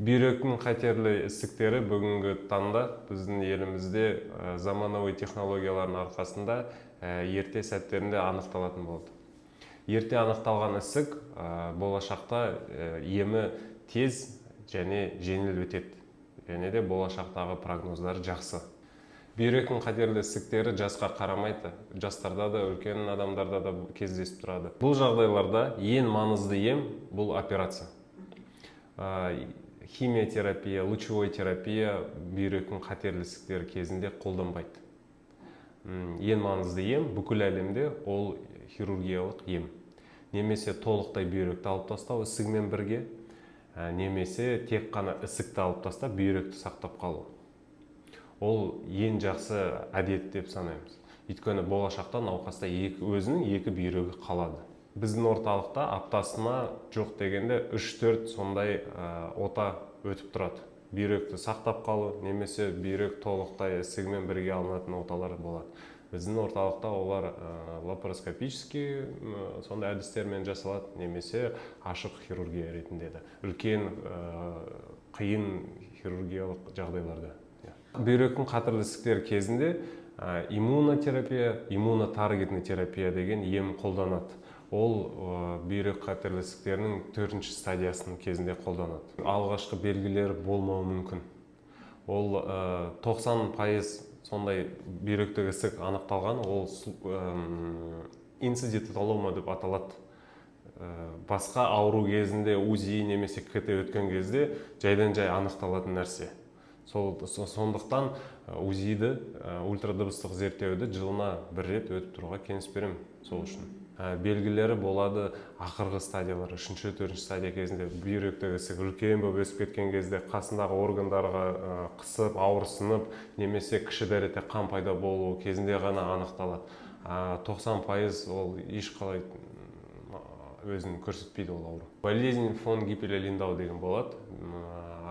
Бүйректің қатерлі ісіктері бүгінгі таңда біздің елімізде заманауи технологиялардың арқасында ерте сәттерінде анықталатын болды. Ерте анықталған ісік болашақта емі тез және жеңіл өтеді. Және де болашақтағы прогноздары жақсы. Бүйректің қатерлі ісіктері жасқа қарамайды. Жастарда да, үлкен адамдарда да кездесіп тұрады. Бұл жағдайларда ең маңызды ем бұл операция. Химиотерапия, лучевой терапия бүйректің қатерлі ісіктері кезінде қолданбайды. Ең маңызды ем бүкіл әлемде ол хирургиялық ем. Немесе толықтай бүйректі алып тастау ісігімен бірге, немесе тек қана ісікті алып тастап бүйректі сақтап қалу. Ол ең жақсы әдет деп санаймыз. Өйткені болашақта науқаста өзінің екі бүйрегі қалады. Біздің орталықта аптасына жоқ дегенде 3-4 сондай ота өтіп тұрады. Бүйректі сақтап қалу, немесе бүйрек толықтай ісігімен бірге алынатын оталар болады. Біздің орталықта олар лапароскопический сондай әдістермен жасалады, немесе ашық хирургия ретінде де. Үлкен қиын хирургиялық жағдайларда. Бүйректің қатерлі ісіктері кезінде иммунотерапия, иммунотаргетный терапия деген ем қолданады. Ол бүйрек қатерлі ісіктерінің 4-ші стадиясының кезінде қолданады. Алғашқы белгілері болмауы мүмкін. Ол 90% сондай бүйректегі ісік анықталған, ол инциденталома деп аталады. Басқа ауру кезінде УЗИ немесе КТ өткен кезде жайдан жай анықталатын нәрсе. Сондықтан УЗИді, ультрадыбыстық зерттеуді жылына 1 рет өтіп тұруға кеңес беремін сол үшін. Белгілері болады ақырғы стадиялар, 3-4 стадия кезінде бүйректегі ісік үлкен болып өсіп кеткен кезде қасындағы органдарға қысып, ауырсынып, немесе кіші дәрете қан пайда болуы кезінде ғана анықталады. 90% ол ешқалай өзін көрсетпейді ол ауру. Болезнь фон Гиппеля-Линдау деген болады.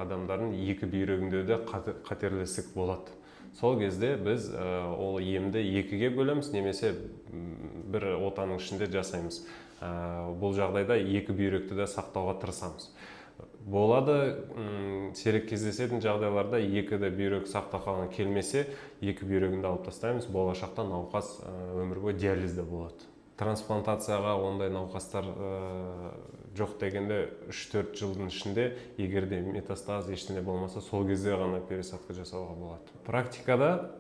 Адамдардың екі бүйрегінде де қатерлі ісік болады. Сол кезде біз ол емді 2-ге бөлеміз, немесе бір отаның ішінде жасаймыз. Бұл жағдайда 2 бүйректі де сақтауға тырысамыз. Болады, сирек кездесетін жағдайларда 2-де бүйрек сақталған келмесе, 2 бүйрегінді алып тастаймыз. Болашақта науқас өмір бойы диализде болады. Трансплантацияға ондай науқастар жоқ дегенде 3-4 жылдың ішінде, егерде метастаз ештеңе болмаса, сол кезде ғана пересадка жасауға болады. Практикада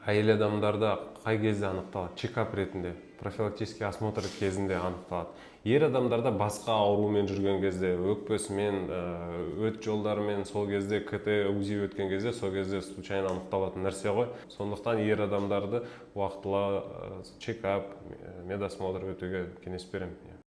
әйел адамдарда қай кезде анықталады? Чекап ретінде, профилактический осмотр кезінде анықталады. Ер адамдарда басқа аурумен жүрген кезде, өкпесімен, өт жолдарымен, сол кезде КТ, УЗИ өткен кезде, сол кезде случайно анықталатын нәрсе ғой. Сондықтан ер адамдарды уақытылы чекап, медосмотр өтуге кеңес беремін.